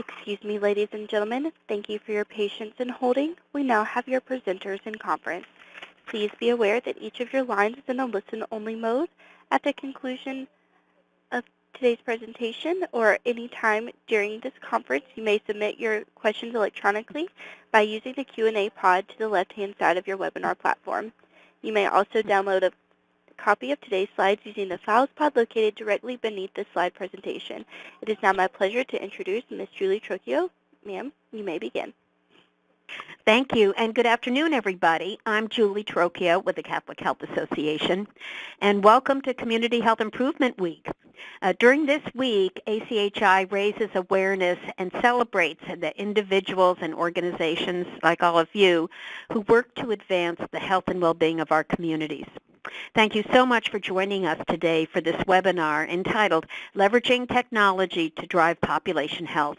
Excuse me, ladies and gentlemen. Thank you for your patience in holding. We now have your presenters in conference. Please be aware that each of your lines is in a listen-only mode. At the conclusion of today's presentation or any time during this conference, you may submit your questions electronically by using the Q&A pod to the left-hand side of your webinar platform. You may also download a copy of today's slides using the Files pod located directly beneath the slide presentation. It is now my pleasure to introduce Ms. Julie Trocchio. Ma'am, you may begin. Thank you, and good afternoon, everybody. I'm Julie Trocchio with the Catholic Health Association, and welcome to Community Health Improvement Week. During this week, ACHI raises awareness and celebrates the individuals and organizations like all of you who work to advance the health and well-being of our communities. Thank you so much for joining us today for this webinar entitled Leveraging Technology to Drive Population Health.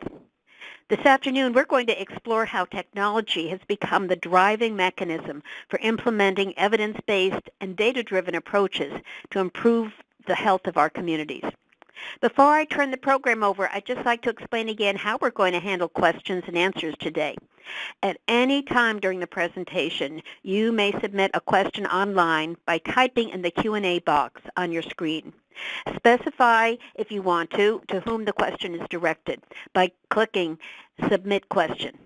This afternoon, we're going to explore how technology has become the driving mechanism for implementing evidence-based and data-driven approaches to improve the health of our communities. Before I turn the program over, I'd just like to explain again how we're going to handle questions and answers today. At any time during the presentation, you may submit a question online by typing in the Q&A box on your screen. Specify, if you want to whom the question is directed by clicking Submit Question.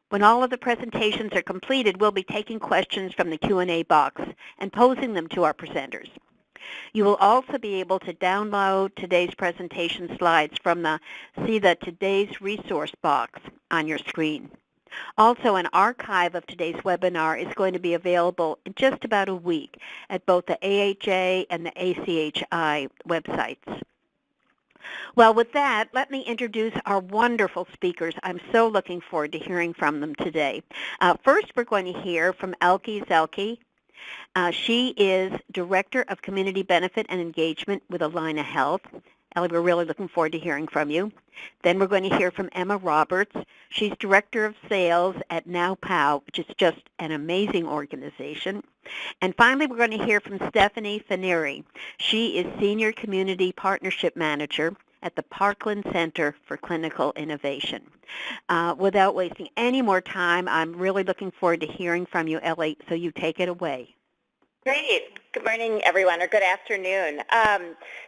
When all of the presentations are completed, we'll be taking questions from the Q&A box and posing them to our presenters. You will also be able to download today's presentation slides from the Today's Resource box on your screen. Also, an archive of today's webinar is going to be available in just about a week at both the AHA and the ACHI websites. Well, with that, let me introduce our wonderful speakers. I'm so looking forward to hearing from them today. First, we're going to hear from Elke Zelke. She is Director of Community Benefit and Engagement with Allina Health. Ellie, we're really looking forward to hearing from you. Then we're going to hear from Emma Roberts. She's Director of Sales at NowPow, which is just an amazing organization. And finally, we're going to hear from Stephanie Faneri. She is Senior Community Partnership Manager at the Parkland Center for Clinical Innovation. Without wasting any more time, I'm really looking forward to hearing from you, Ellie, so you take it away. Great. Good morning, everyone, or good afternoon.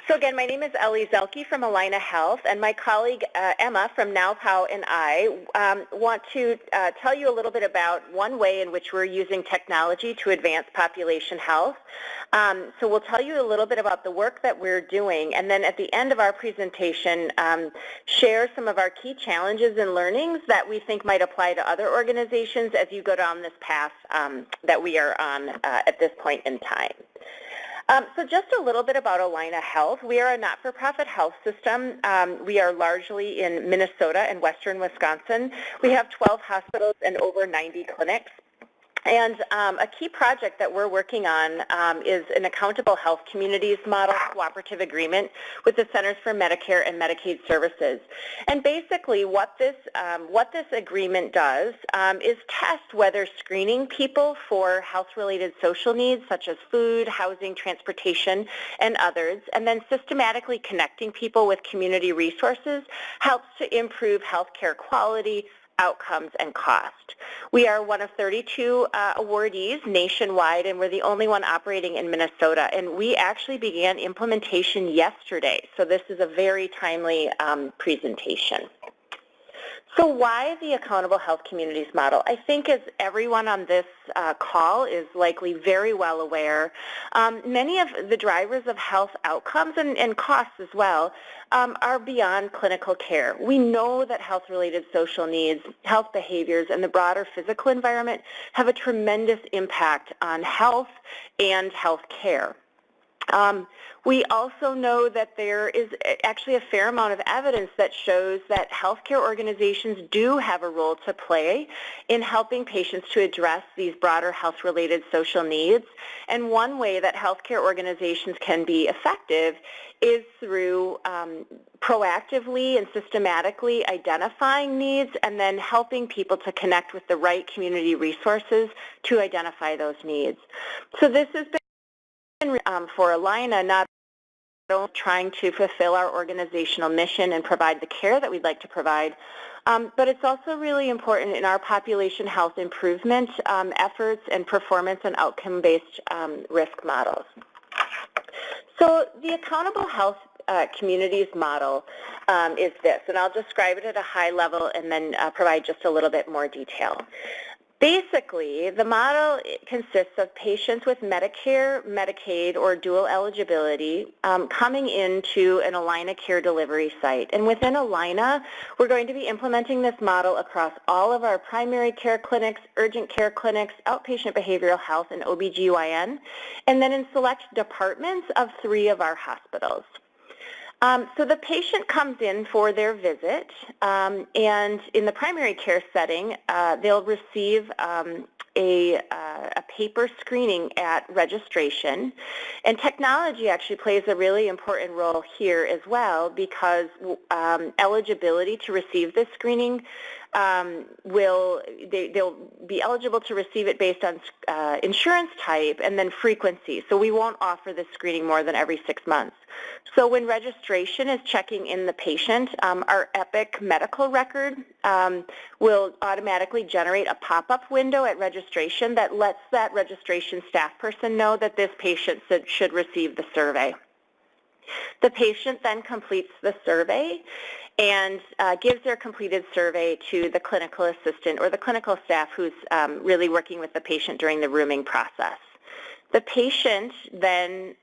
So again, my name is Ellie Zelke from Allina Health, and my colleague Emma from NowPow and I want to tell you a little bit about one way in which we're using technology to advance population health. So we'll tell you a little bit about the work that we're doing, and then at the end of our presentation, share some of our key challenges and learnings that we think might apply to other organizations as you go down this path that we are on at this point in time. So just a little bit about Allina Health. We are a not-for-profit health system. We are largely in Minnesota and western Wisconsin. We have 12 hospitals and over 90 clinics. And a key project that we're working on is an accountable health communities model cooperative agreement with the Centers for Medicare and Medicaid Services. And basically what this agreement does is test whether screening people for health-related social needs such as food, housing, transportation, and others, and then systematically connecting people with community resources helps to improve healthcare quality, outcomes, and cost. We are one of 32 awardees nationwide, and we're the only one operating in Minnesota. And we actually began implementation yesterday, so this is a very timely presentation. So why the Accountable Health Communities model? I think as everyone on this call is likely very well aware, many of the drivers of health outcomes and costs as well are beyond clinical care. We know that health-related social needs, health behaviors, and the broader physical environment have a tremendous impact on health and health care. We also know that there is actually a fair amount of evidence that shows that healthcare organizations do have a role to play in helping patients to address these broader health-related social needs. And one way that healthcare organizations can be effective is through proactively and systematically identifying needs and then helping people to connect with the right community resources to identify those needs. So this has been for Allina, not only trying to fulfill our organizational mission and provide the care that we'd like to provide, But it's also really important in our population health improvement efforts and performance and outcome-based risk models. So the Accountable Health Communities model is this, and I'll describe it at a high level and then provide just a little bit more detail. Basically, the model consists of patients with Medicare, Medicaid, or dual eligibility coming into an Allina care delivery site. And within Allina, we're going to be implementing this model across all of our primary care clinics, urgent care clinics, outpatient behavioral health, and OBGYN, and then in select departments of 3 of our hospitals. So the patient comes in for their visit, and in the primary care setting, they'll receive a paper screening at registration. And technology actually plays a really important role here as well, because eligibility to receive this screening they'll be eligible to receive it based on insurance type and then frequency. So we won't offer this screening more than every 6 months. So when registration is checking in the patient, our Epic medical record will automatically generate a pop-up window at registration that lets that registration staff person know that this patient should receive the survey. The patient then completes the survey and gives their completed survey to the clinical assistant or the clinical staff who's really working with the patient during the rooming process. The patient then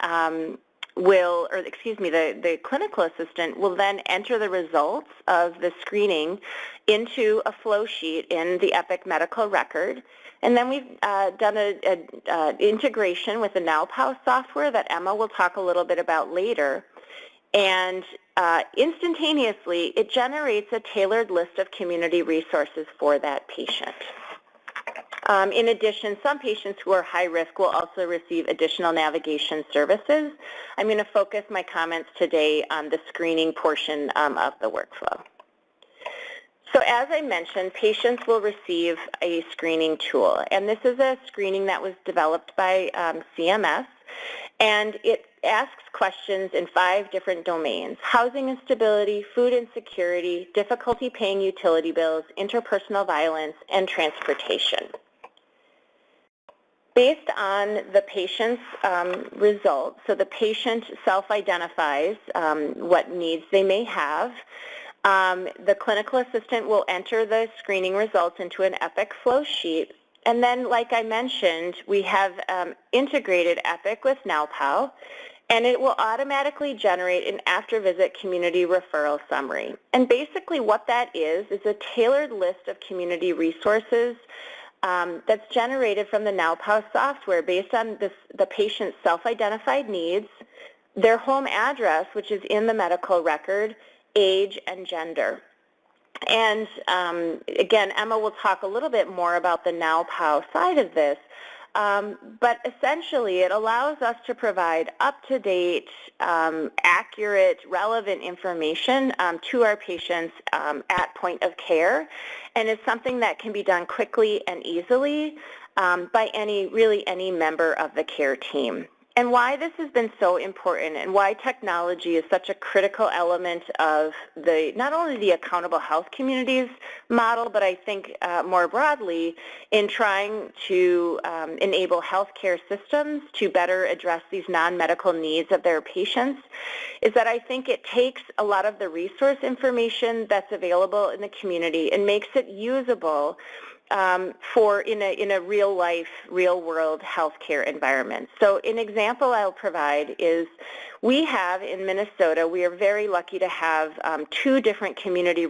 the clinical assistant will then enter the results of the screening into a flow sheet in the Epic medical record. And then we've done an integration with the NowPow software that Emma will talk a little bit about later. And instantaneously, it generates a tailored list of community resources for that patient. In addition, some patients who are high risk will also receive additional navigation services. I'm going to focus my comments today on the screening portion of the workflow. So as I mentioned, patients will receive a screening tool, and this is a screening that was developed by CMS, and it asks questions in 5 different domains: housing instability, food insecurity, difficulty paying utility bills, interpersonal violence, and transportation. Based on the patient's results, so the patient self-identifies what needs they may have. The clinical assistant will enter the screening results into an Epic flow sheet. And then, like I mentioned, we have integrated Epic with NowPow, and it will automatically generate an after-visit community referral summary. And basically what that is a tailored list of community resources that's generated from the NowPow software based on the patient's self-identified needs, their home address, which is in the medical record, age, and gender. And again, Emma will talk a little bit more about the NowPow side of this, but essentially it allows us to provide up-to-date, accurate, relevant information to our patients at point of care, and it's something that can be done quickly and easily by really any member of the care team. And why this has been so important and why technology is such a critical element of not only the accountable health communities model, but I think more broadly in trying to enable healthcare systems to better address these non-medical needs of their patients, is that I think it takes a lot of the resource information that's available in the community and makes it usable for in a real-life, real-world healthcare environment. So an example I'll provide is we have in Minnesota, we are very lucky to have 2 different community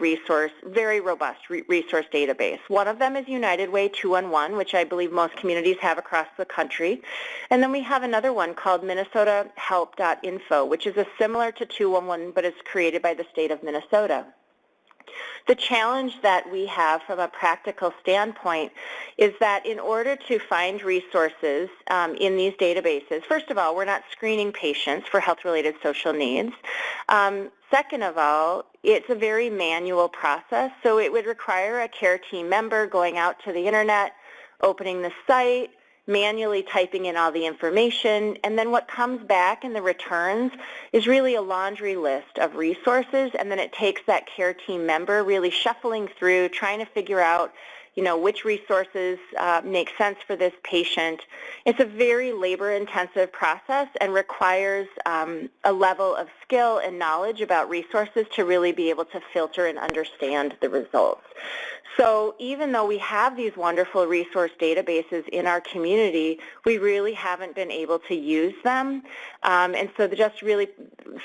very robust resource database. One of them is United Way 211, which I believe most communities have across the country. And then we have another one called minnesotahelp.info, which is similar to 211, but it's created by the state of Minnesota. The challenge that we have from a practical standpoint is that in order to find resources in these databases, first of all, we're not screening patients for health-related social needs. Second of all, it's a very manual process, so it would require a care team member going out to the internet, opening the site, manually typing in all the information, and then what comes back in the returns is really a laundry list of resources, and then it takes that care team member really shuffling through, trying to figure out which resources make sense for this patient. It's a very labor-intensive process and requires a level of skill and knowledge about resources to really be able to filter and understand the results. So even though we have these wonderful resource databases in our community, we really haven't been able to use them. And so just really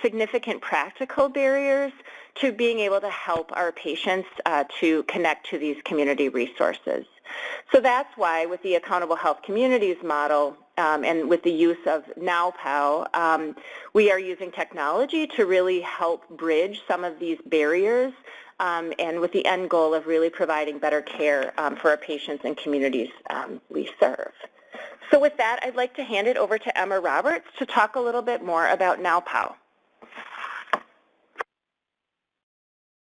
significant practical barriers to being able to help our patients to connect to these community resources. So that's why with the Accountable Health Communities model and with the use of NowPow, we are using technology to really help bridge some of these barriers and with the end goal of really providing better care for our patients and communities we serve. So with that, I'd like to hand it over to Emma Roberts to talk a little bit more about NowPow.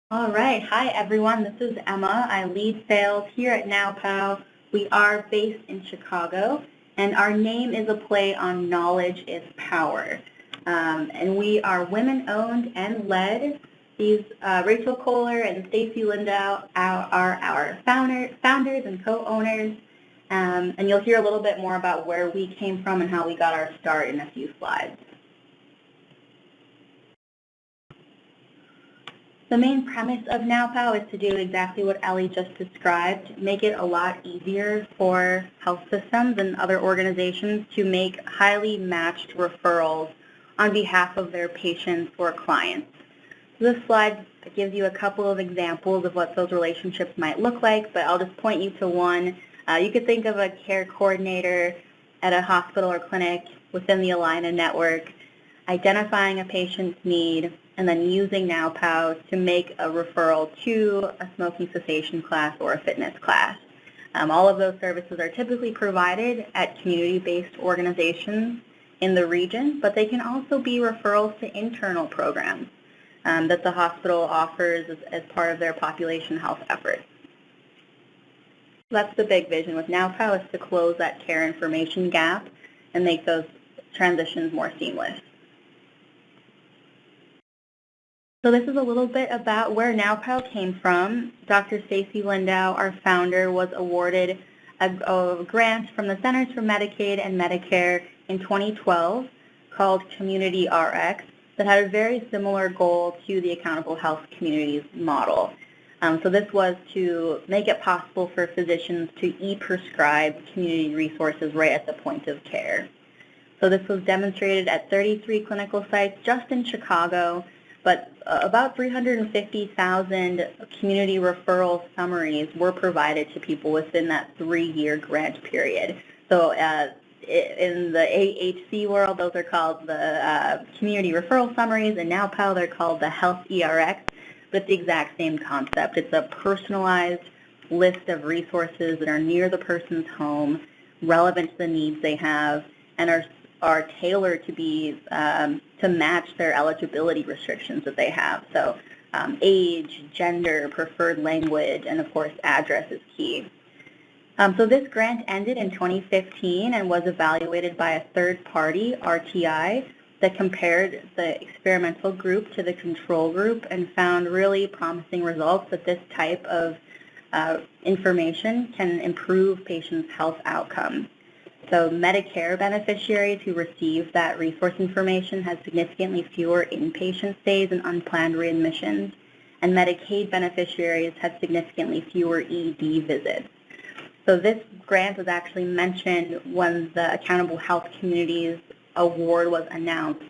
All right. Hi, everyone. This is Emma. I lead sales here at NowPow. We are based in Chicago, and our name is a play on knowledge is power. And we are women-owned and led. These Rachel Kohler and Stacy Lindau are our founders and co-owners. And you'll hear a little bit more about where we came from and how we got our start in a few slides. The main premise of NowPow is to do exactly what Ellie just described, make it a lot easier for health systems and other organizations to make highly matched referrals on behalf of their patients or clients. So this slide gives you a couple of examples of what those relationships might look like, but I'll just point you to one. You could think of a care coordinator at a hospital or clinic within the Allina network, identifying a patient's need, and then using NowPow to make a referral to a smoking cessation class or a fitness class. All of those services are typically provided at community-based organizations in the region, but they can also be referrals to internal programs that the hospital offers as part of their population health efforts. That's the big vision with NowPow, is to close that care information gap and make those transitions more seamless. So this is a little bit about where NowPow came from. Dr. Stacy Lindau, our founder, was awarded a grant from the Centers for Medicaid and Medicare in 2012 called Community RX that had a very similar goal to the Accountable Health Communities model. So this was to make it possible for physicians to e-prescribe community resources right at the point of care. So this was demonstrated at 33 clinical sites just in Chicago, but about 350,000 community referral summaries were provided to people within that 3-year grant period. So in the AHC world, those are called the community referral summaries, and NowPow they're called the Health ERX, but the exact same concept. It's a personalized list of resources that are near the person's home, relevant to the needs they have, and are tailored to be to match their eligibility restrictions that they have. So age, gender, preferred language, and of course address is key. So this grant ended in 2015 and was evaluated by a third party, RTI, that compared the experimental group to the control group and found really promising results that this type of information can improve patients' health outcomes. So Medicare beneficiaries who receive that resource information had significantly fewer inpatient stays and unplanned readmissions, and Medicaid beneficiaries had significantly fewer ED visits. So this grant was actually mentioned when the Accountable Health Communities Award was announced,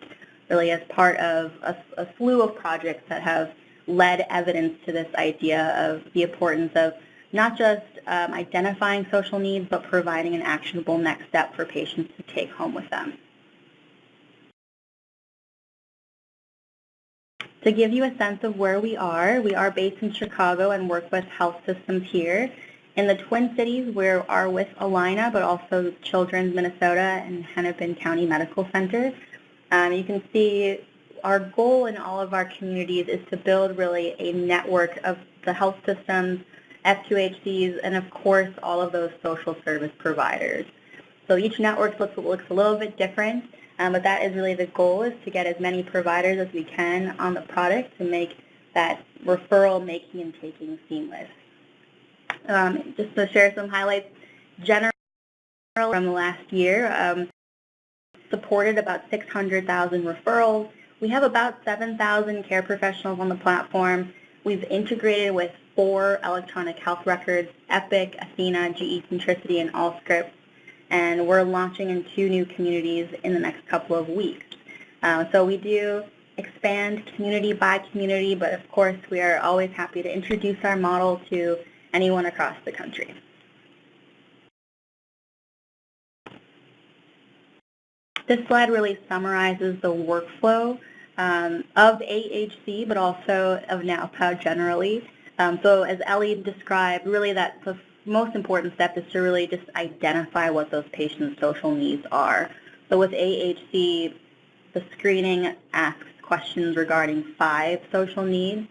really as part of a slew of projects that have led evidence to this idea of the importance of not just identifying social needs, but providing an actionable next step for patients to take home with them. To give you a sense of where we are based in Chicago and work with health systems here. In the Twin Cities, we are with Allina, but also Children's Minnesota and Hennepin County Medical Center. You can see our goal in all of our communities is to build really a network of the health systems, F2HCs, and of course all of those social service providers. So each network looks a little bit different, but that is really the goal, is to get as many providers as we can on the product to make that referral making and taking seamless. Just to share some highlights, general from the last year, supported about 600,000 referrals. We have about 7,000 care professionals on the platform. We've integrated with 4 electronic health records, Epic, Athena, GE Centricity, and Allscripts, and we're launching in 2 new communities in the next couple of weeks. So we do expand community by community, but of course we are always happy to introduce our model to anyone across the country. This slide really summarizes the workflow of AHC, but also of NowPow generally. So as Ellie described, really that's the most important step, is to really just identify what those patients' social needs are. So with AHC, the screening asks questions regarding 5 social needs: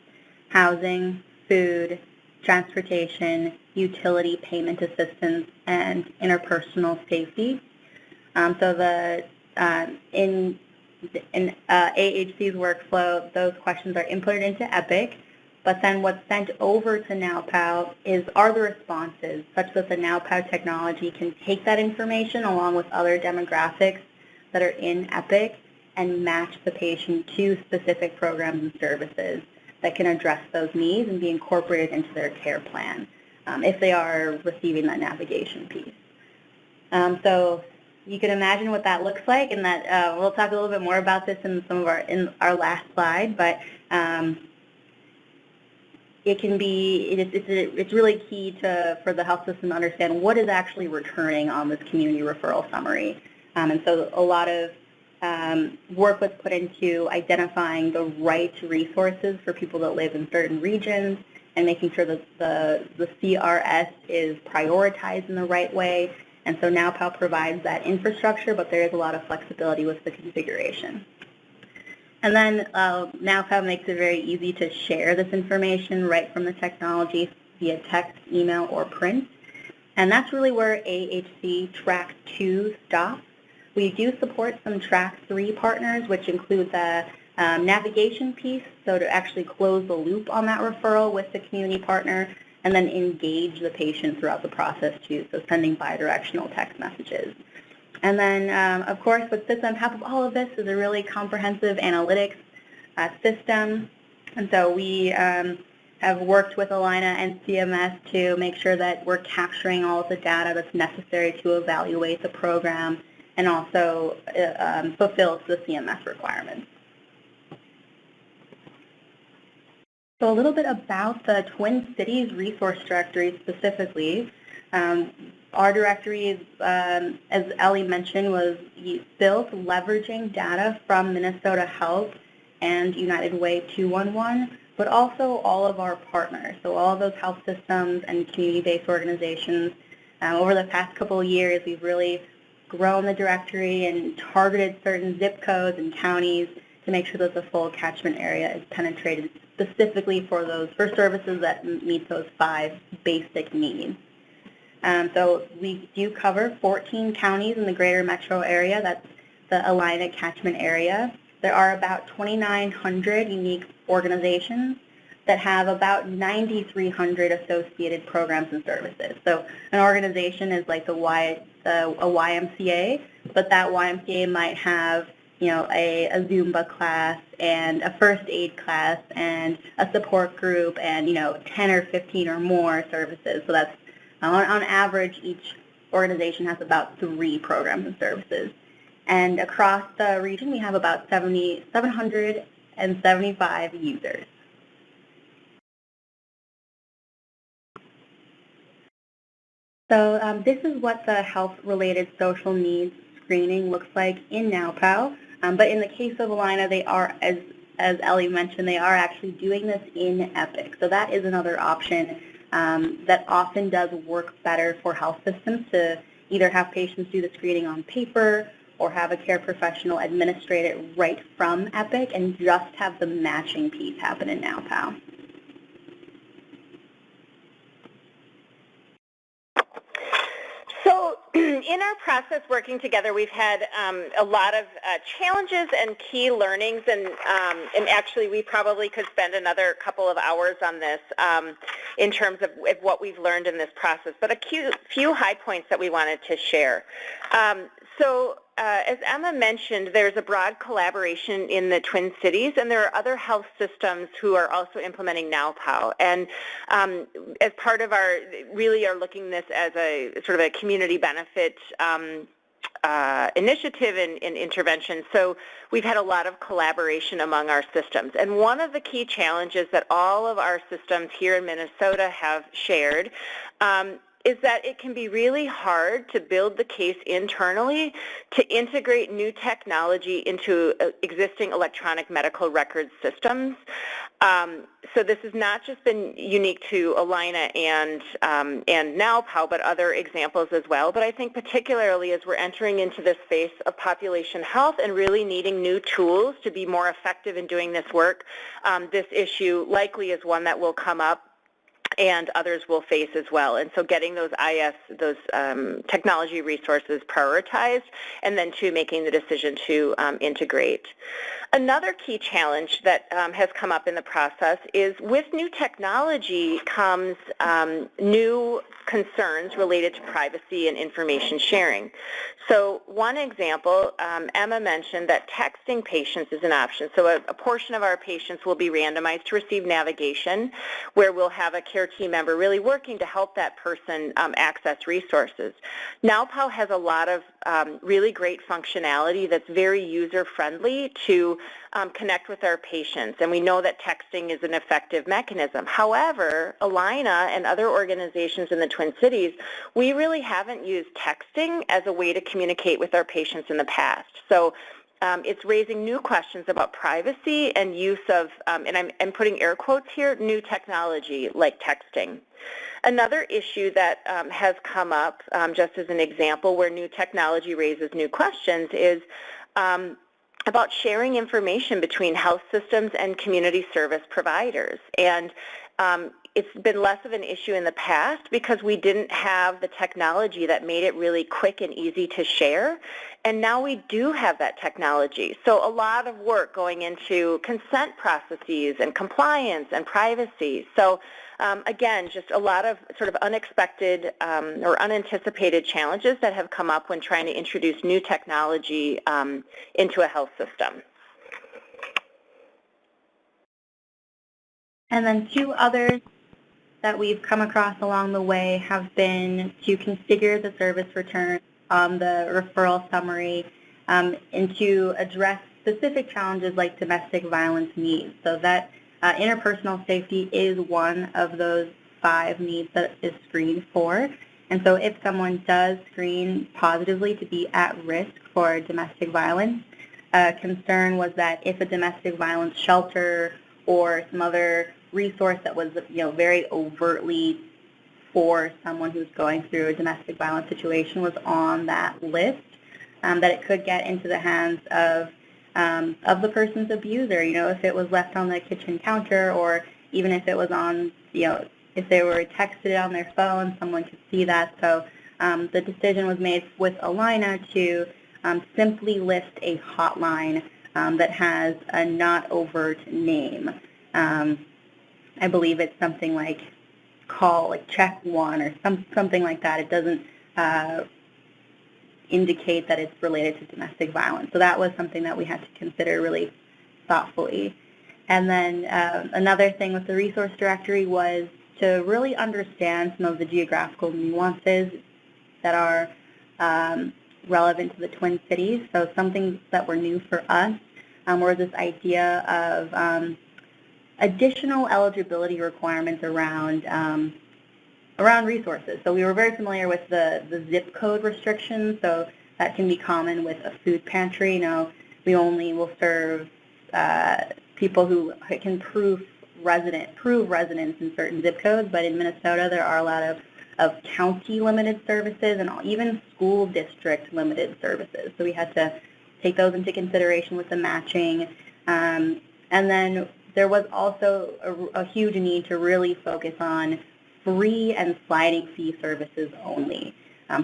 housing, food, transportation, utility payment assistance, and interpersonal safety. So in AHC's workflow, those questions are inputted into Epic, but then what's sent over to NowPow are the responses, such that the NowPow technology can take that information along with other demographics that are in Epic and match the patient to specific programs and services that can address those needs and be incorporated into their care plan if they are receiving that navigation piece. So you can imagine what that looks like, and that we'll talk a little bit more about this in our last slide, but it's really key for the health system to understand what is actually returning on this community referral summary. And so a lot of work was put into identifying the right resources for people that live in certain regions and making sure that the CRS is prioritized in the right way. And so NowPow provides that infrastructure, but there is a lot of flexibility with the configuration. And then NowPow makes it very easy to share this information right from the technology via text, email, or print. And that's really where AHC Track 2 stops. We do support some Track 3 partners, which include the navigation piece, so to actually close the loop on that referral with the community partner, and then engage the patient throughout the process too, so sending bidirectional text messages. And then, of course, what sits on top of all of this is a really comprehensive analytics system. And so we have worked with Allina and CMS to make sure that we're capturing all of the data that's necessary to evaluate the program and also fulfills the CMS requirements. So a little bit about the Twin Cities resource directory specifically. Our directory, as Ellie mentioned, was built leveraging data from Minnesota Health and United Way 211, but also all of our partners, so all of those health systems and community-based organizations. Over the past couple of years, we've really grown the directory and targeted certain zip codes and counties to make sure that the full catchment area is penetrated specifically for services that meet those 5 basic needs. So we do cover 14 counties in the greater metro area. That's the Allina catchment area. There are about 2,900 unique organizations that have about 9,300 associated programs and services. So an organization is like a YMCA, but that YMCA might have, you know, a Zumba class and a first aid class and a support group and, you know, 10 or 15 or more services. So that's on average, each organization has about 3 programs and services. And across the region, we have about 775 users. So this is what the health-related social needs screening looks like in NowPow. But in the case of Allina, they are, as Ellie mentioned, they are actually doing this in Epic. So that is another option that often does work better for health systems, to either have patients do the screening on paper or have a care professional administrate it right from Epic and just have the matching piece happen in NowPow. So In our process working together, we've had a lot of challenges and key learnings, and actually we probably could spend another couple of hours on this in terms of what we've learned in this process, but a few high points that we wanted to share. As Emma mentioned, there's a broad collaboration in the Twin Cities, and there are other health systems who are also implementing NowPow. And as part of our, really are looking this as a sort of a community benefit initiative and intervention. So we've had a lot of collaboration among our systems. And one of the key challenges that all of our systems here in Minnesota have shared is that it can be really hard to build the case internally to integrate new technology into existing electronic medical record systems. So this has not just been unique to Allina and NowPow, but other examples as well. But I think particularly as we're entering into this space of population health and really needing new tools to be more effective in doing this work, this issue likely is one that will come up and others will face as well. And so getting those technology resources prioritized, and then making the decision to integrate. Another key challenge that has come up in the process is with new technology comes new concerns related to privacy and information sharing. So one example, Emma mentioned that texting patients is an option. So a portion of our patients will be randomized to receive navigation, where we'll have a care team member really working to help that person access resources. NowPow has a lot of really great functionality that's very user-friendly to connect with our patients, and we know that texting is an effective mechanism. However, Allina and other organizations in the Twin Cities, we really haven't used texting as a way to communicate with our patients in the past. So it's raising new questions about privacy and use of, and I'm putting air quotes here, new technology like texting. Another issue that has come up, just as an example, where new technology raises new questions is about sharing information between health systems and community service providers. And it's been less of an issue in the past because we didn't have the technology that made it really quick and easy to share. And now we do have that technology. So a lot of work going into consent processes and compliance and privacy. So again, just a lot of sort of unexpected or unanticipated challenges that have come up when trying to introduce new technology into a health system. And then two others that we've come across along the way have been to configure the service return on the referral summary and to address specific challenges like domestic violence needs. So that interpersonal safety is one of those 5 needs that is screened for. And so if someone does screen positively to be at risk for domestic violence, concern was that if a domestic violence shelter or some other resource that was, very overtly for someone who's going through a domestic violence situation was on that list, that it could get into the hands of the person's abuser. If it was left on the kitchen counter, or even if it was on, if they were texted on their phone, someone could see that. So the decision was made with Allina to simply list a hotline that has a not overt name. I believe it's something like check 1 or something like that. It doesn't indicate that it's related to domestic violence. So that was something that we had to consider really thoughtfully. And then another thing with the resource directory was to really understand some of the geographical nuances that are relevant to the Twin Cities. So something that were new for us were this idea of additional eligibility requirements around resources. So we were very familiar with the zip code restrictions, so that can be common with a food pantry. We only will serve people who can prove residence in certain zip codes, but in Minnesota there are a lot of county limited services and even school district limited services. So we had to take those into consideration with the matching. And then there was also a huge need to really focus on free and sliding fee services only.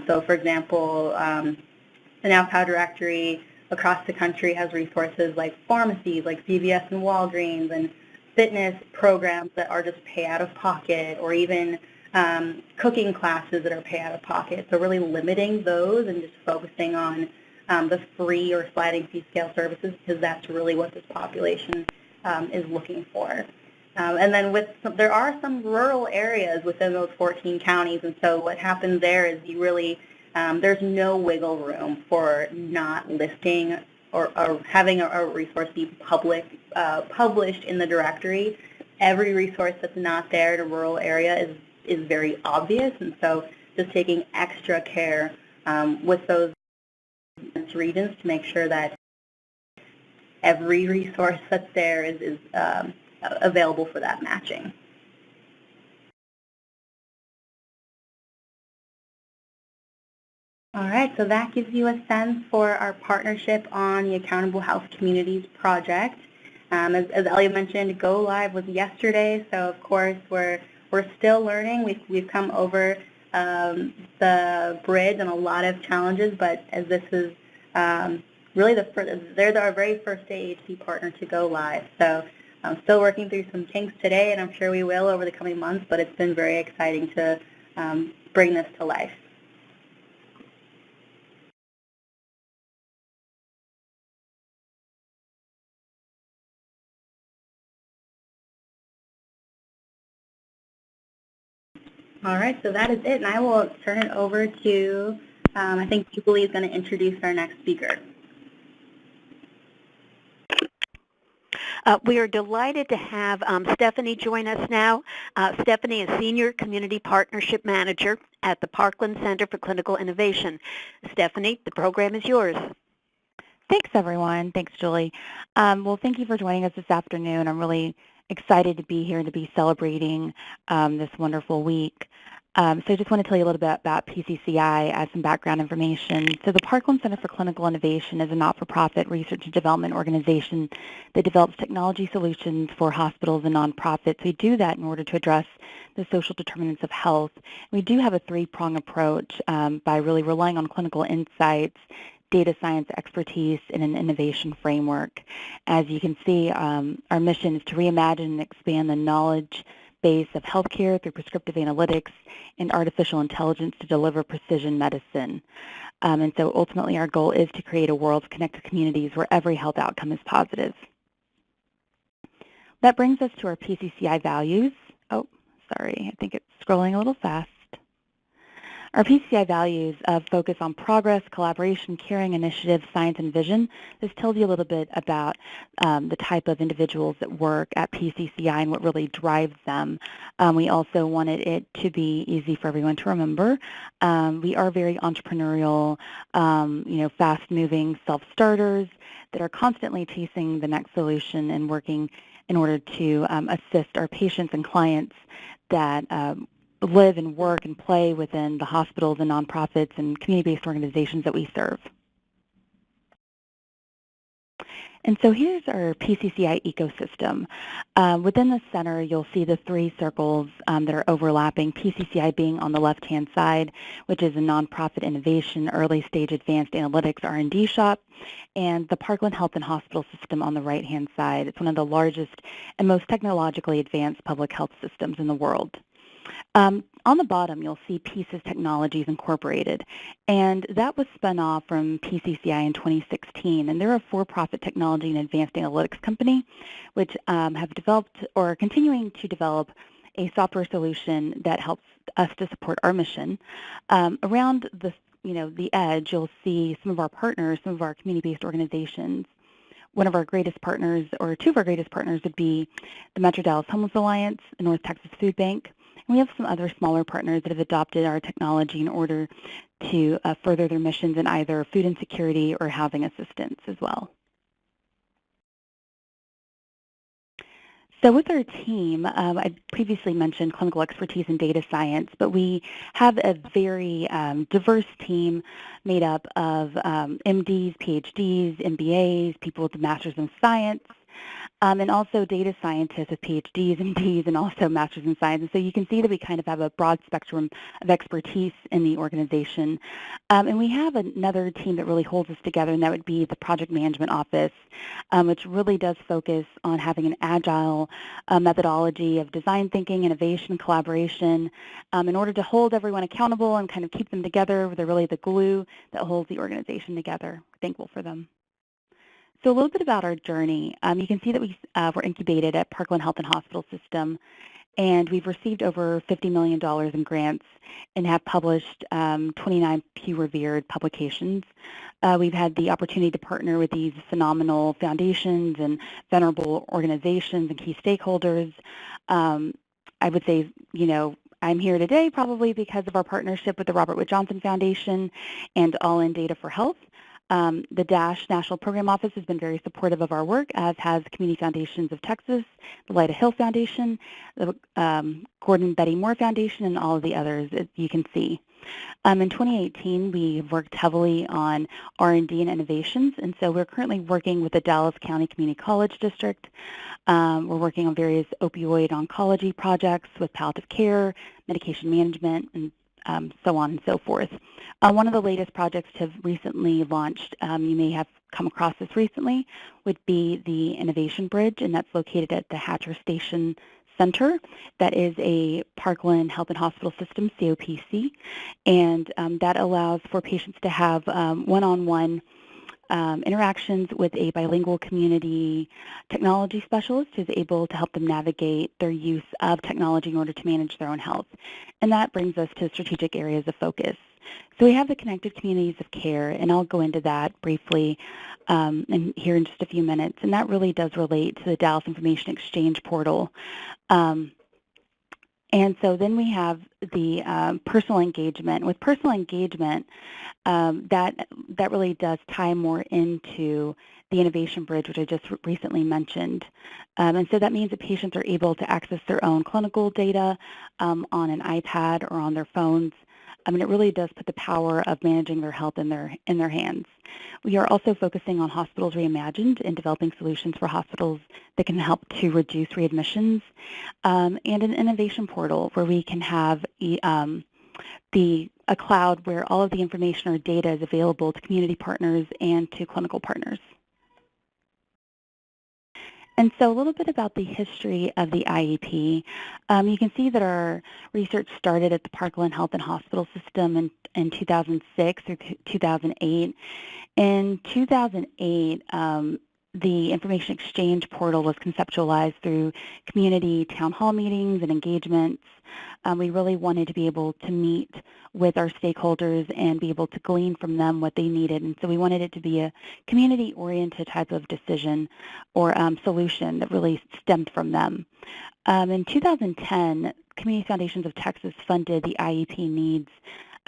So, for example, the NowPow directory across the country has resources like pharmacies, like CVS and Walgreens, and fitness programs that are just pay out of pocket, or even cooking classes that are pay out of pocket. So really limiting those and just focusing on the free or sliding fee scale services, because that's really what this population is looking for. And then there are some rural areas within those 14 counties, and so what happens there is you really, there's no wiggle room for not listing or having a resource be published in the directory. Every resource that's not there in a rural area is very obvious, and so just taking extra care with those regions to make sure that every resource that's there is available for that matching. All right, so that gives you a sense for our partnership on the Accountable Health Communities project. As Elliot mentioned, go live was yesterday, so of course we're still learning. We've come over the bridge and a lot of challenges, but as this is really they're our very first AHC partner to go live. So I'm still working through some kinks today, and I'm sure we will over the coming months, but it's been very exciting to bring this to life. All right, so that is it, and I will turn it over to, I think Julie is going to introduce our next speaker. We are delighted to have Stephanie join us now. Stephanie is Senior Community Partnership Manager at the Parkland Center for Clinical Innovation. Stephanie, the program is yours. Thanks, everyone. Thanks, Julie. Well, thank you for joining us this afternoon. I'm really excited to be here and to be celebrating this wonderful week. So I just want to tell you a little bit about PCCI as some background information. So the Parkland Center for Clinical Innovation is a not-for-profit research and development organization that develops technology solutions for hospitals and nonprofits. We do that in order to address the social determinants of health. We do have a three-prong approach by really relying on clinical insights, data science expertise, and an innovation framework. As you can see, our mission is to reimagine and expand the knowledge base of healthcare through prescriptive analytics and artificial intelligence to deliver precision medicine. And so ultimately our goal is to create a world of connected communities where every health outcome is positive. That brings us to our PCCI values. Oh, sorry, I think it's scrolling a little fast. Our PCI values focus on progress, collaboration, caring, initiative, science, and vision. This tells you a little bit about the type of individuals that work at PCCI and what really drives them. We also wanted it to be easy for everyone to remember. We are very entrepreneurial, fast-moving self-starters that are constantly chasing the next solution and working in order to assist our patients and clients that live and work and play within the hospitals and nonprofits and community-based organizations that we serve. And so here's our PCCI ecosystem. Within the center, you'll see the three circles that are overlapping, PCCI being on the left-hand side, which is a nonprofit innovation, early-stage advanced analytics R&D shop, and the Parkland Health and Hospital System on the right-hand side. It's one of the largest and most technologically advanced public health systems in the world. On the bottom, you'll see Pieces Technologies Incorporated, and that was spun off from PCCI in 2016, and they're a for-profit technology and advanced analytics company, which have developed or are continuing to develop a software solution that helps us to support our mission. Around the edge, you'll see some of our partners, some of our community-based organizations. One of our greatest partners, or two of our greatest partners, would be the Metro Dallas Homeless Alliance, the North Texas Food Bank. And we have some other smaller partners that have adopted our technology in order to further their missions in either food insecurity or housing assistance as well. So with our team, I previously mentioned clinical expertise in data science, but we have a very diverse team made up of MDs, PhDs, MBAs, people with a master's in science. and also data scientists with PhDs and Ds and also masters in science. And so you can see that we kind of have a broad spectrum of expertise in the organization. And we have another team that really holds us together, and that would be the project management office, which really does focus on having an agile methodology of design thinking, innovation, collaboration, in order to hold everyone accountable and kind of keep them together. They're really the glue that holds the organization together. We're thankful for them. So a little bit about our journey. You can see that we were incubated at Parkland Health and Hospital System, and we've received over $50 million in grants and have published 29 peer-reviewed publications. We've had the opportunity to partner with these phenomenal foundations and venerable organizations and key stakeholders. I would say, I'm here today probably because of our partnership with the Robert Wood Johnson Foundation and All In Data for Health. The DASH National Program Office has been very supportive of our work, as has Community Foundations of Texas, the Allina Health Foundation, the Gordon Betty Moore Foundation, and all of the others, as you can see. In 2018, we worked heavily on R&D and innovations, and so we're currently working with the Dallas County Community College District. We're working on various opioid oncology projects with palliative care, medication management, and so on and so forth. One of the latest projects to have recently launched, you may have come across this recently, would be the Innovation Bridge, and that's located at the Hatcher Station Center. That is a Parkland Health and Hospital System, COPC, and that allows for patients to have one-on-one interactions with a bilingual community technology specialist who's able to help them navigate their use of technology in order to manage their own health. And that brings us to strategic areas of focus. So we have the connected communities of care, and I'll go into that briefly here in just a few minutes. And that really does relate to the Dallas Information Exchange portal. And so then we have the personal engagement. With personal engagement, that really does tie more into the Innovation Bridge, which I just recently mentioned. And so that means that patients are able to access their own clinical data on an iPad or on their phones. It really does put the power of managing their health in their hands. We are also focusing on Hospitals Reimagined and developing solutions for hospitals that can help to reduce readmissions, and an innovation portal where we can have a cloud where all of the information or data is available to community partners and to clinical partners. And so a little bit about the history of the IEP. You can see that our research started at the Parkland Health and Hospital System in 2006 through 2008. In 2008, the Information Exchange portal was conceptualized through community town hall meetings and engagements. We really wanted to be able to meet with our stakeholders and be able to glean from them what they needed. And so we wanted it to be a community-oriented type of decision or solution that really stemmed from them. In 2010, Community Foundations of Texas funded the IEP Needs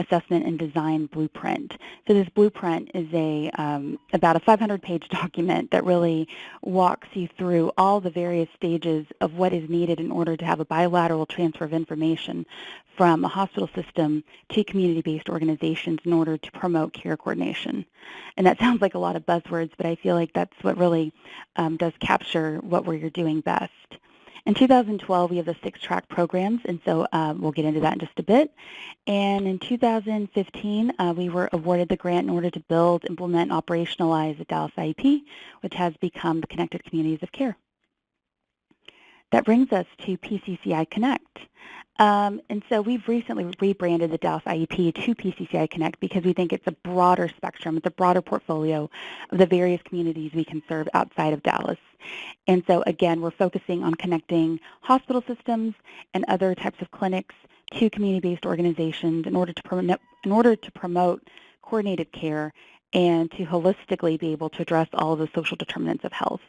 Assessment and Design Blueprint. So this blueprint is about a 500-page document that really walks you through all the various stages of what is needed in order to have a bilateral transfer of information from a hospital system to community-based organizations in order to promote care coordination. And that sounds like a lot of buzzwords, but I feel like that's what really does capture what we're doing best. In 2012, we have the 6-track programs, and so we'll get into that in just a bit. And in 2015, we were awarded the grant in order to build, implement, and operationalize the Dallas IEP, which has become the Connected Communities of Care. That brings us to PCCI Connect. And so we've recently rebranded the Dallas IEP to PCCI Connect because we think it's a broader spectrum, it's a broader portfolio of the various communities we can serve outside of Dallas. And so again, we're focusing on connecting hospital systems and other types of clinics to community-based organizations in order to promote coordinated care and to holistically be able to address all of the social determinants of health.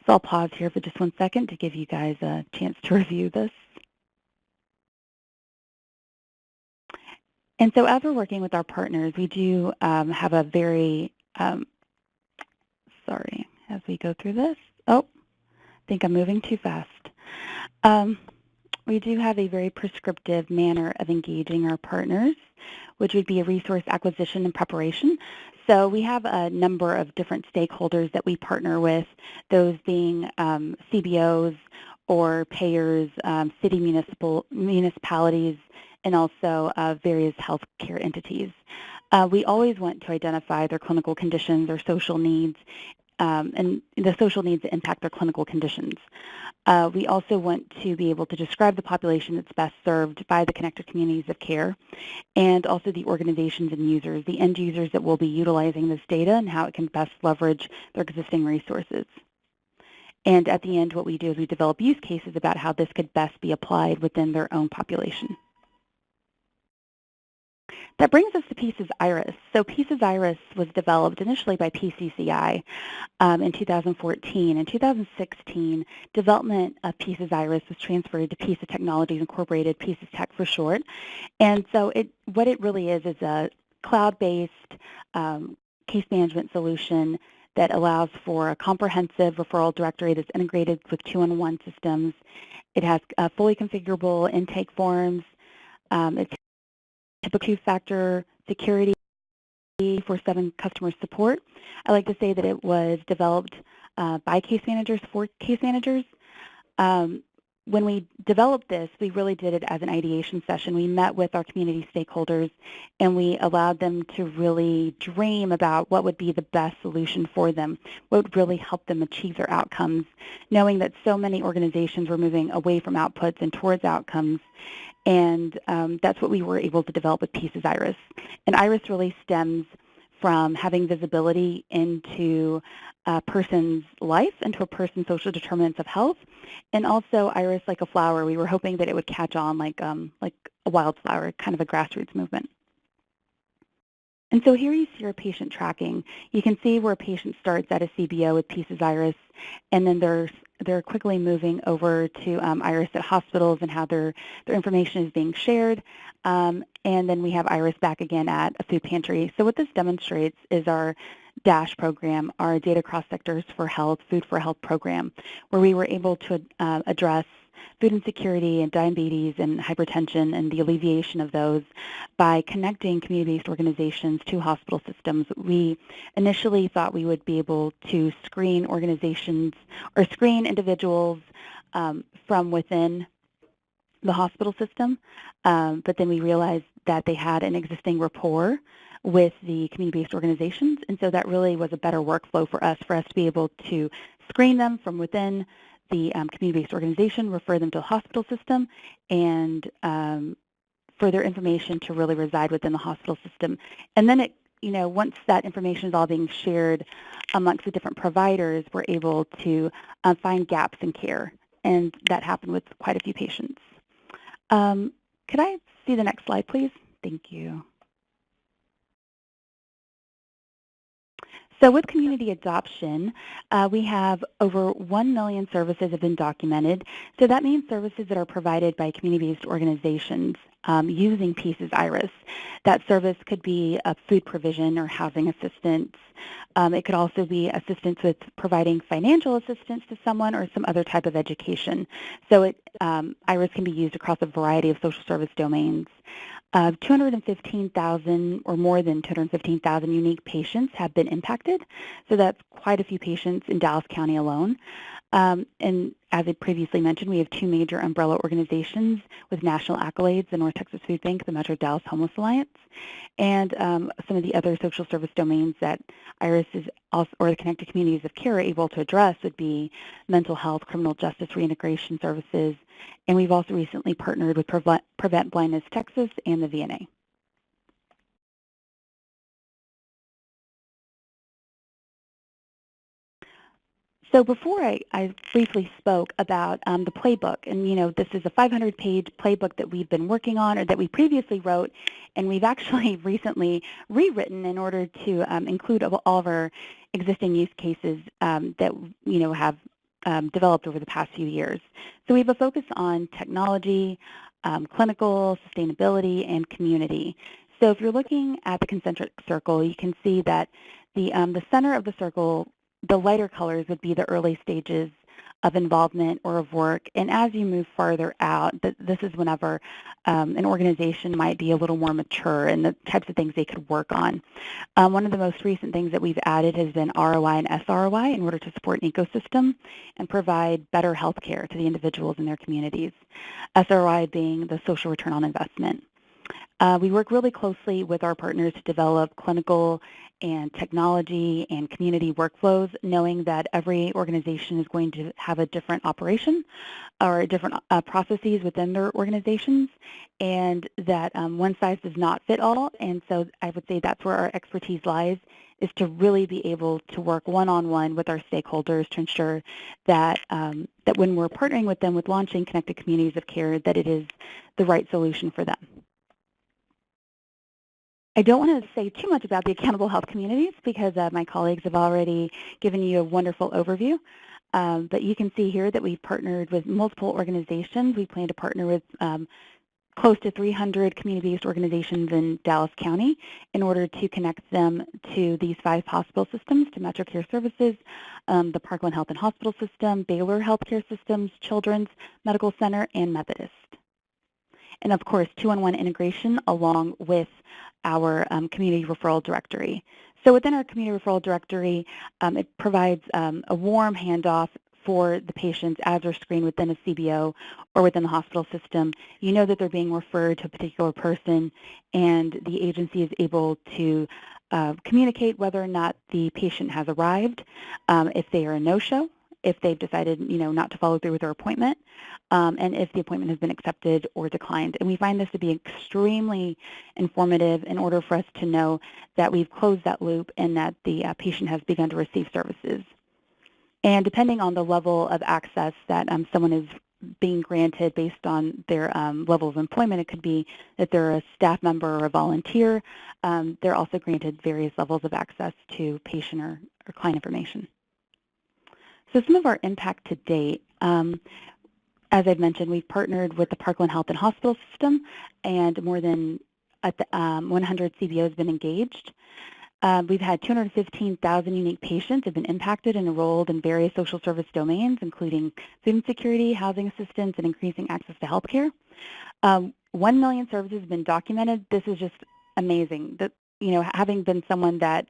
So I'll pause here for just 1 second to give you guys a chance to review this. And so as we're working with our partners, we do have a very, sorry, as we go through this, I think I'm moving too fast. We do have a very prescriptive manner of engaging our partners, which would be a resource acquisition and preparation. So we have a number of different stakeholders that we partner with, those being CBOs or payers, city municipalities, and also various healthcare entities. We always want to identify their clinical conditions or social needs, and the social needs that impact their clinical conditions. We also want to be able to describe the population that's best served by the connected communities of care, and also the organizations and users, the end users that will be utilizing this data and how it can best leverage their existing resources. And at the end, what we do is we develop use cases about how this could best be applied within their own population. That brings us to PCI's Iris. So PCI's Iris was developed initially by PCCI in 2014. In 2016, development of PCI's Iris was transferred to PCI Technologies Incorporated, PCI's Tech for short. And so what it really is a cloud-based case management solution that allows for a comprehensive referral directory that's integrated with two-in-one systems. It has fully configurable intake forms. It's typical two-factor security for 7 customer support. I like to say that it was developed by case managers for case managers. When we developed this, we really did it as an ideation session. We met with our community stakeholders, and we allowed them to really dream about what would be the best solution for them, what would really help them achieve their outcomes, knowing that so many organizations were moving away from outputs and towards outcomes. And that's what we were able to develop with PCI's Iris. And Iris really stems from having visibility into a person's life, into a person's social determinants of health, and also Iris like a flower. We were hoping that it would catch on like a wildflower, kind of a grassroots movement. And so here you see our patient tracking. You can see where a patient starts at a CBO with PCI's Iris, and then they're quickly moving over to Iris at hospitals and how their information is being shared. And then we have Iris back again at a food pantry. So what this demonstrates is our DASH program, our Data Cross Sectors for Health, Food for Health program, where we were able to address food insecurity and diabetes and hypertension and the alleviation of those by connecting community-based organizations to hospital systems. We initially thought we would be able to screen organizations or screen individuals from within the hospital system, but then we realized that they had an existing rapport with the community-based organizations, and so that really was a better workflow for us to be able to screen them from within the community-based organization, refer them to a hospital system, and for their information to really reside within the hospital system. And then once that information is all being shared amongst the different providers, we're able to find gaps in care, and that happened with quite a few patients. Could I see the next slide, please? Thank you. So with community adoption, we have over 1 million services have been documented. So that means services that are provided by community-based organizations using PCI's Iris. That service could be a food provision or housing assistance. It could also be assistance with providing financial assistance to someone or some other type of education. So Iris can be used across a variety of social service domains. 215,000 or more than 215,000 unique patients have been impacted. So that's quite a few patients in Dallas County alone. And as I previously mentioned, we have 2 major umbrella organizations with national accolades, the North Texas Food Bank, the Metro Dallas Homeless Alliance, and some of the other social service domains that Iris is also, or the Connected Communities of Care, are able to address would be mental health, criminal justice reintegration services, and we've also recently partnered with Prevent Blindness Texas and the VNA. So before I briefly spoke about the playbook, and this is a 500-page playbook that we've been working on, or that we previously wrote, and we've actually recently rewritten in order to include all of our existing use cases that have developed over the past few years. So we have a focus on technology, clinical, sustainability, and community. So if you're looking at the concentric circle, you can see that the center of the circle, the lighter colors would be the early stages of involvement or of work. And as you move farther out, this is whenever an organization might be a little more mature in the types of things they could work on. One of the most recent things that we've added has been ROI and SROI in order to support an ecosystem and provide better health care to the individuals in their communities. SROI being the social return on investment. We work really closely with our partners to develop clinical and technology and community workflows, knowing that every organization is going to have a different operation or different processes within their organizations, and that one size does not fit all. And so I would say that's where our expertise lies, is to really be able to work one-on-one with our stakeholders to ensure that that when we're partnering with them with launching Connected Communities of Care, that it is the right solution for them. I don't want to say too much about the accountable health communities because my colleagues have already given you a wonderful overview. But you can see here that we've partnered with multiple organizations. We plan to partner with close to 300 community-based organizations in Dallas County in order to connect them to these 5 hospital systems, to Metro Care Services, the Parkland Health and Hospital System, Baylor Healthcare Systems, Children's Medical Center, and Methodist. And of course, 2-on-1 integration along with our community referral directory. So within our community referral directory, it provides a warm handoff for the patients as they're screened within a CBO or within the hospital system. You know that they're being referred to a particular person, and the agency is able to communicate whether or not the patient has arrived, if they are a no-show, if they've decided, not to follow through with their appointment, and if the appointment has been accepted or declined. And we find this to be extremely informative in order for us to know that we've closed that loop and that the patient has begun to receive services. And depending on the level of access that someone is being granted based on their level of employment, it could be that they're a staff member or a volunteer. They're also granted various levels of access to patient or client information. So some of our impact to date, as I've mentioned, we've partnered with the Parkland Health and Hospital System, and more than 100 CBOs have been engaged. We've had 215,000 unique patients have been impacted and enrolled in various social service domains, including food insecurity, housing assistance, and increasing access to health care. 1 million services have been documented. This is just amazing. Having been someone that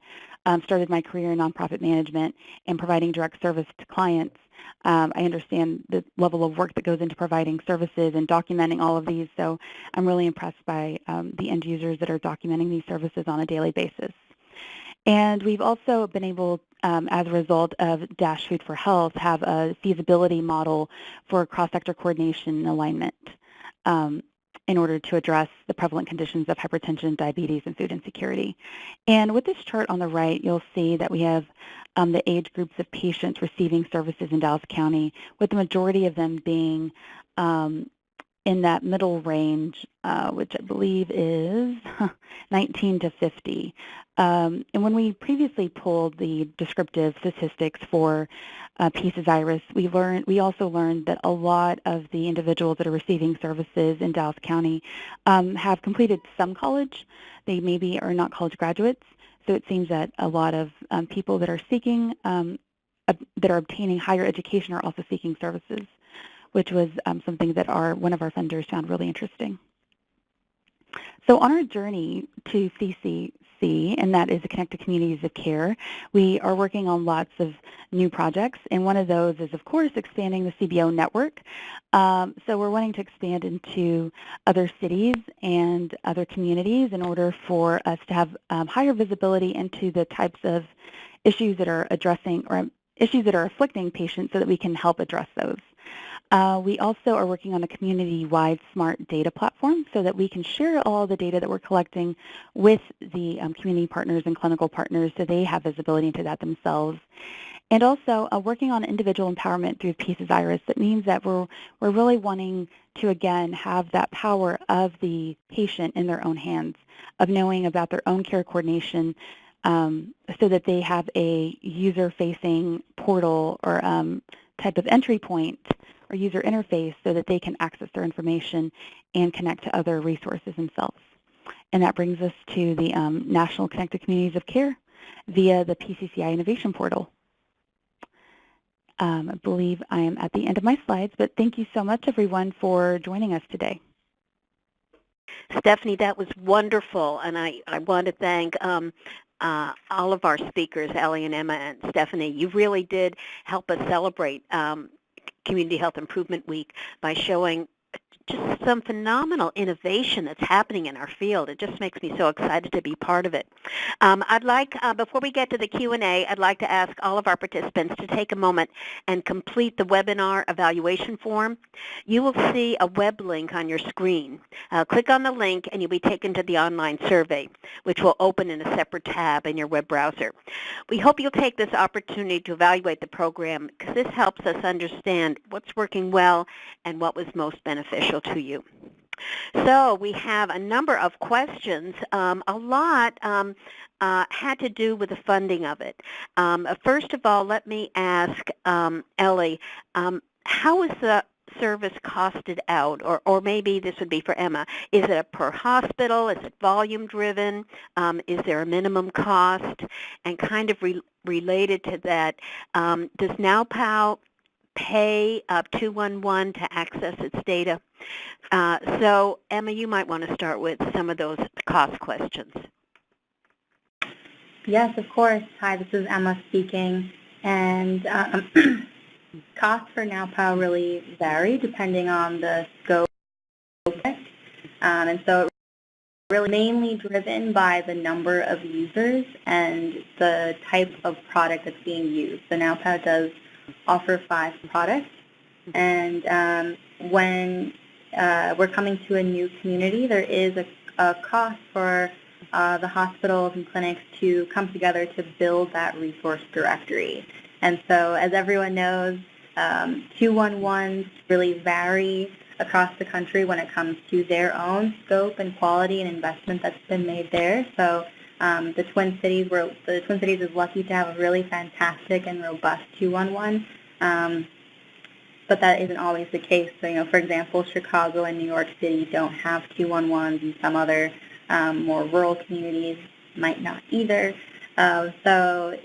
started my career in nonprofit management and providing direct service to clients, I understand the level of work that goes into providing services and documenting all of these. So I'm really impressed by the end users that are documenting these services on a daily basis. And we've also been able, as a result of Dash Food for Health, have a feasibility model for cross-sector coordination and alignment in order to address the prevalent conditions of hypertension, diabetes, and food insecurity. And with this chart on the right, you'll see that we have the age groups of patients receiving services in Dallas County, with the majority of them being in that middle range, which I believe is 19 to 50. And when we previously pulled the descriptive statistics for Pci, we also learned that a lot of the individuals that are receiving services in Dallas County have completed some college. They maybe are not college graduates. So it seems that a lot of people that are seeking, that are obtaining higher education are also seeking services, which was something that one of our funders found really interesting. So on our journey to CCC, and that is the Connected Communities of Care, we are working on lots of new projects, and one of those is, of course, expanding the CBO network. So we're wanting to expand into other cities and other communities in order for us to have higher visibility into the types of issues that are addressing or issues that are afflicting patients so that we can help address those. We also are working on a community-wide smart data platform so that we can share all the data that we're collecting with the community partners and clinical partners so they have visibility into that themselves. And also working on individual empowerment through Pci. That means that we're really wanting to, again, have that power of the patient in their own hands, of knowing about their own care coordination, so that they have a user-facing portal or type of entry point or user interface so that they can access their information and connect to other resources themselves. And that brings us to the National Connected Communities of Care via the PCCI Innovation Portal. I believe I am at the end of my slides, but thank you so much, everyone, for joining us today. Stephanie, that was wonderful, and I want to thank all of our speakers, Ellie and Emma and Stephanie. You really did help us celebrate Community Health Improvement Week by showing just some phenomenal innovation that's happening in our field. It just makes me so excited to be part of it. I'd like, before we get to the Q&A, I'd like to ask all of our participants to take a moment and complete the webinar evaluation form. You will see a web link on your screen. Click on the link and you'll be taken to the online survey, which will open in a separate tab in your web browser. We hope you'll take this opportunity to evaluate the program because this helps us understand what's working well and what was most beneficial to you. So we have a number of questions. A lot had to do with the funding of it. First of all, let me ask Ellie, how is the service costed out? Or maybe this would be for Emma. Is it a per hospital? Is it volume driven? Is there a minimum cost? And kind of related to that, does NowPow pay 211 to access its data? So Emma, you might want to start with some of those cost questions. Yes, of course. Hi, this is Emma speaking. And costs for NowPow really vary depending on the scope. And so it's really mainly driven by the number of users and the type of product that's being used. So NowPow does offer 5 products, and when we're coming to a new community, there is a cost for the hospitals and clinics to come together to build that resource directory. And so, as everyone knows, 211s really vary across the country when it comes to their own scope and quality and investment that's been made there. So the Twin Cities is lucky to have a really fantastic and robust 211, but that isn't always the case. So, for example, Chicago and New York City don't have 211s, and some other more rural communities might not either. So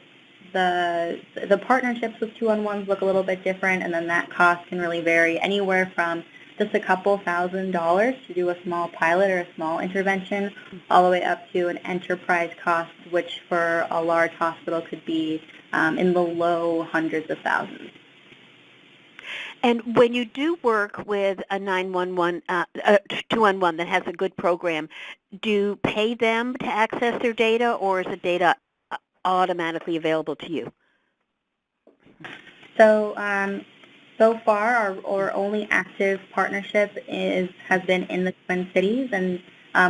the partnerships with 211s look a little bit different, and then that cost can really vary anywhere from just a couple $1,000s to do a small pilot or a small intervention, all the way up to an enterprise cost, which for a large hospital could be in the low hundreds of thousands. And when you do work with a 211 that has a good program, do you pay them to access their data, or is the data automatically available to you? So so far, our only active partnership has been in the Twin Cities, and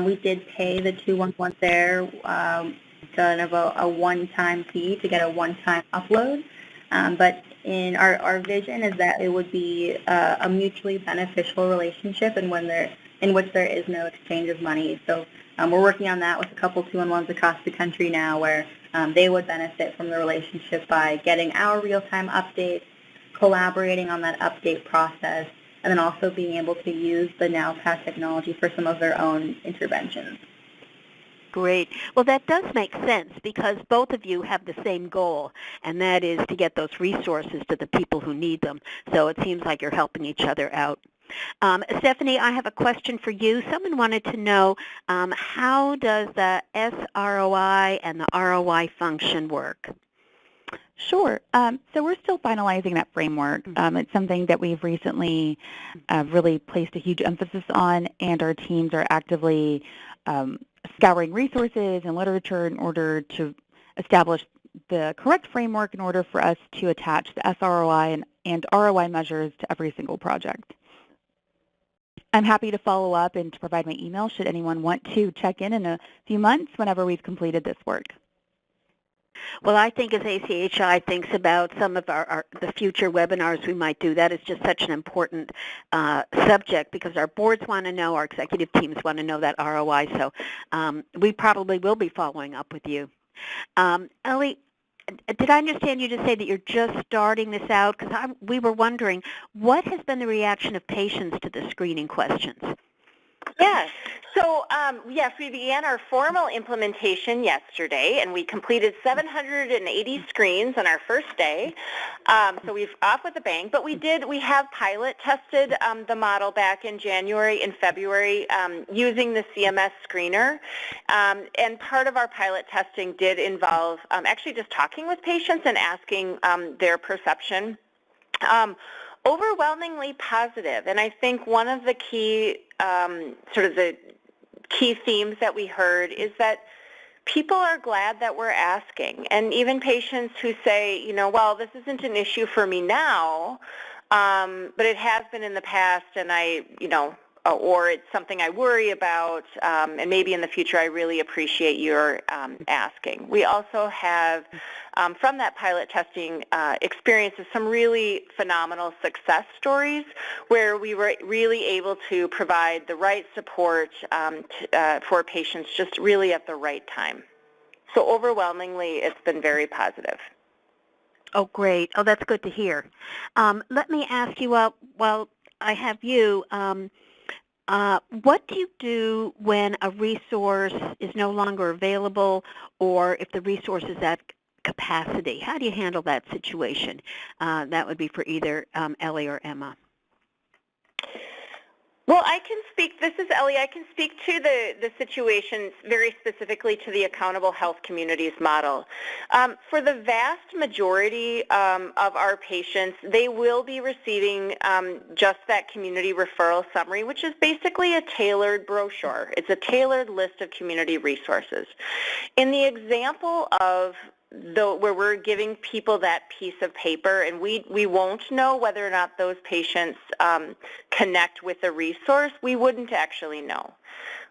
we did pay the 211 there kind of a one-time fee to get a one-time upload. But in our vision is that it would be a mutually beneficial relationship, and in which there is no exchange of money. So we're working on that with a couple 211s across the country now, where they would benefit from the relationship by getting our real-time updates, collaborating on that update process, and then also being able to use the NowPow technology for some of their own interventions. Great. Well, that does make sense because both of you have the same goal, and that is to get those resources to the people who need them. So it seems like you're helping each other out. Stephanie, I have a question for you. Someone wanted to know how does the SROI and the ROI function work? Sure. So we're still finalizing that framework. It's something that we've recently really placed a huge emphasis on, and our teams are actively scouring resources and literature in order to establish the correct framework in order for us to attach the SROI and ROI measures to every single project. I'm happy to follow up and to provide my email should anyone want to check in a few months whenever we've completed this work. Well, I think as ACHI thinks about some of the future webinars we might do, that is just such an important subject because our boards want to know, our executive teams want to know that ROI, so we probably will be following up with you. Ellie, did I understand you to say that you're just starting this out? Because we were wondering, what has been the reaction of patients to the screening questions? Yes. So yes, we began our formal implementation yesterday, and we completed 780 screens on our first day. So we've off with a bang, but we have pilot tested the model back in January and February using the CMS screener. And part of our pilot testing did involve actually just talking with patients and asking their perception. Overwhelmingly positive, and I think one of the key the key themes that we heard is that people are glad that we're asking, and even patients who say, you know, well, this isn't an issue for me now, but it has been in the past, and I, you know, or it's something I worry about, and maybe in the future I really appreciate your asking. We also have, from that pilot testing experiences, some really phenomenal success stories where we were really able to provide the right support for patients just really at the right time. So overwhelmingly, it's been very positive. Oh, great. Oh, that's good to hear. Let me ask you, while I have you, what do you do when a resource is no longer available or if the resource is at capacity? How do you handle that situation? That would be for either Ellie or Emma. Well, I can speak, this is Ellie, I can speak to the situation very specifically to the Accountable Health Communities model. For the vast majority of our patients, they will be receiving just that community referral summary, which is basically a tailored brochure. It's a tailored list of community resources. In the example of where we're giving people that piece of paper, and we won't know whether or not those patients connect with the resource, we wouldn't actually know.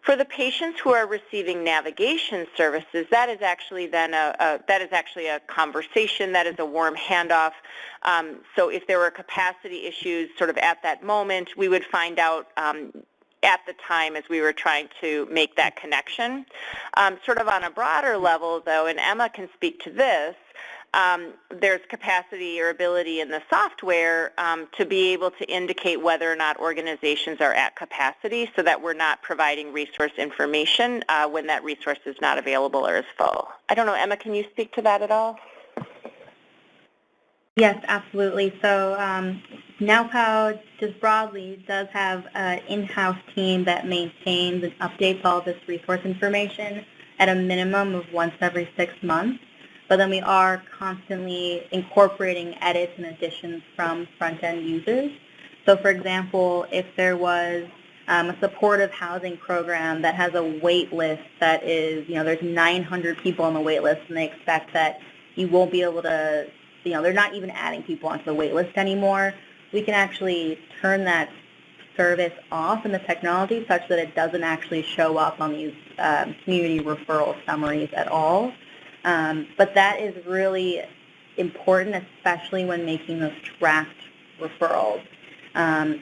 For the patients who are receiving navigation services, that is actually then a conversation, that is a warm handoff. So if there were capacity issues sort of at that moment, we would find out at the time as we were trying to make that connection. Sort of on a broader level, though, and Emma can speak to this, there's capacity or ability in the software to be able to indicate whether or not organizations are at capacity so that we're not providing resource information when that resource is not available or is full. I don't know, Emma, can you speak to that at all? Yes, absolutely. So NowPow, just broadly, does have an in-house team that maintains and updates all this resource information at a minimum of once every 6 months. But then we are constantly incorporating edits and additions from front-end users. So for example, if there was a supportive housing program that has a wait list that is, you know, there's 900 people on the wait list and they expect that you won't be able to, you know, they're not even adding people onto the wait list anymore, we can actually turn that service off in the technology such that it doesn't actually show up on these community referral summaries at all. But that is really important, especially when making those tracked referrals,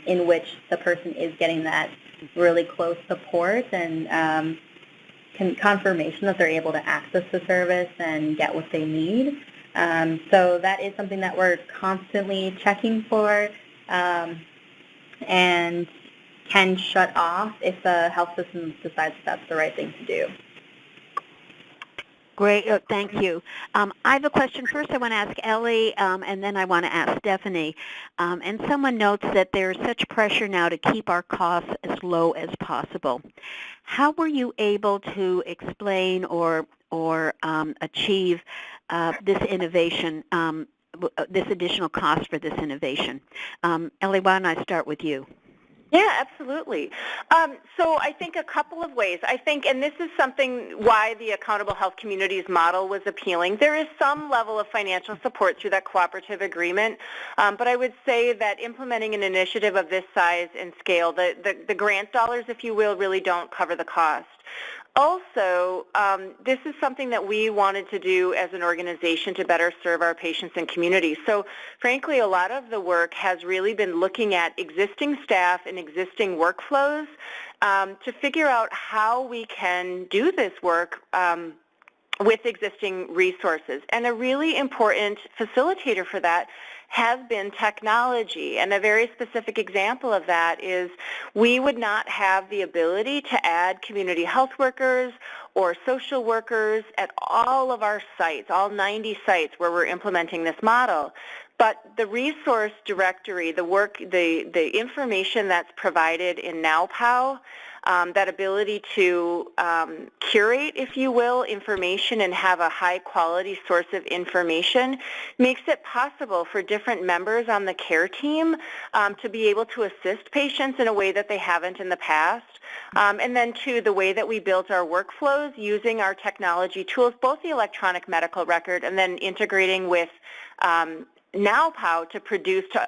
in which the person is getting that really close support and confirmation that they're able to access the service and get what they need. So that is something that we're constantly checking for and can shut off if the health system decides that's the right thing to do. Great, thank you. I have a question. First I want to ask Ellie, and then I want to ask Stephanie. And someone notes that there's such pressure now to keep our costs as low as possible. How were you able to explain or achieve this innovation, this additional cost for this innovation? Ellie, why don't I start with you? Yeah, absolutely. So I think a couple of ways. I think, and this is something why the Accountable Health Communities model was appealing. There is some level of financial support through that cooperative agreement, but I would say that implementing an initiative of this size and scale, the grant dollars, if you will, really don't cover the cost. Also, this is something that we wanted to do as an organization to better serve our patients and communities. So frankly, a lot of the work has really been looking at existing staff and existing workflows to figure out how we can do this work with existing resources. And a really important facilitator for that has been technology. And a very specific example of that is we would not have the ability to add community health workers or social workers at all of our sites, all 90 sites where we're implementing this model. But the resource directory, the information that's provided in NowPow, that ability to curate, if you will, information and have a high-quality source of information makes it possible for different members on the care team to be able to assist patients in a way that they haven't in the past. And then, too, the way that we built our workflows using our technology tools, both the electronic medical record and then integrating with NowPow to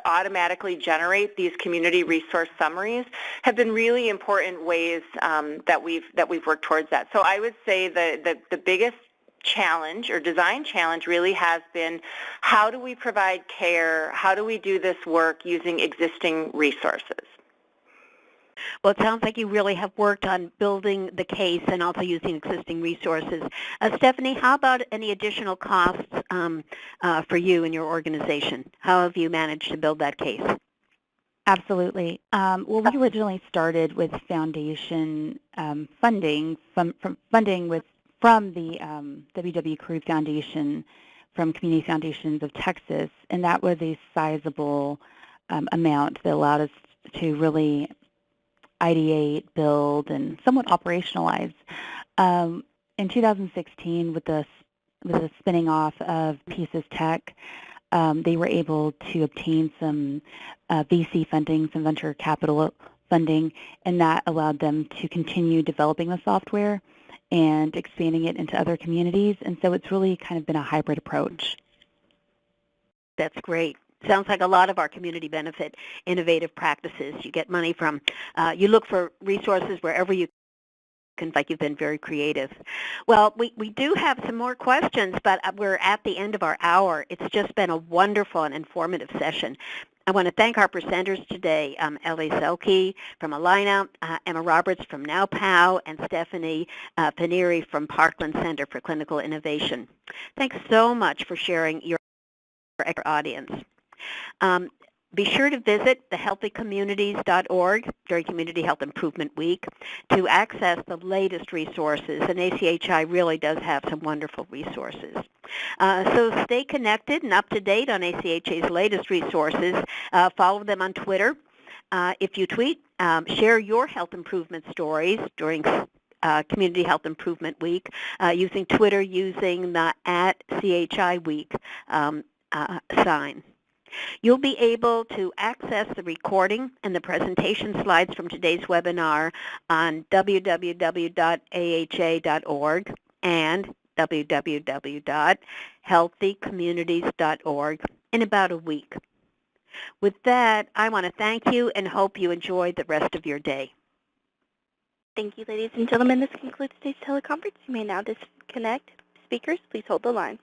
automatically generate these community resource summaries have been really important ways that we've worked towards that. So I would say the biggest challenge or design challenge really has been how do we provide care, how do we do this work using existing resources? Well, it sounds like you really have worked on building the case and also using existing resources. Stephanie, how about any additional costs for you and your organization? How have you managed to build that case? Absolutely. Well, we originally started with foundation funding from the W.W. Carew Foundation from Community Foundations of Texas, and that was a sizable amount that allowed us to really ideate, build, and somewhat operationalize. In 2016, with the spinning off of Pieces Tech, they were able to obtain some VC funding, some venture capital funding, and that allowed them to continue developing the software and expanding it into other communities. And so it's really kind of been a hybrid approach. That's great. Sounds like a lot of our community benefit innovative practices. You get money from, you look for resources wherever you can, like you've been very creative. Well, we do have some more questions, but we're at the end of our hour. It's just been a wonderful and informative session. I want to thank our presenters today, Ellie Zelke from Allina, Emma Roberts from NowPow, and Stephanie Paneri from Parkland Center for Clinical Innovation. Thanks so much for sharing your audience. Be sure to visit thehealthycommunities.org during Community Health Improvement Week to access the latest resources, and ACHI really does have some wonderful resources. So stay connected and up to date on ACHA's latest resources. Follow them on Twitter. If you tweet, share your health improvement stories during Community Health Improvement Week using Twitter using the @CHI Week sign. You'll be able to access the recording and the presentation slides from today's webinar on www.aha.org and www.healthycommunities.org in about a week. With that, I want to thank you and hope you enjoy the rest of your day. Thank you, ladies and gentlemen. This concludes today's teleconference. You may now disconnect. Speakers, please hold the line.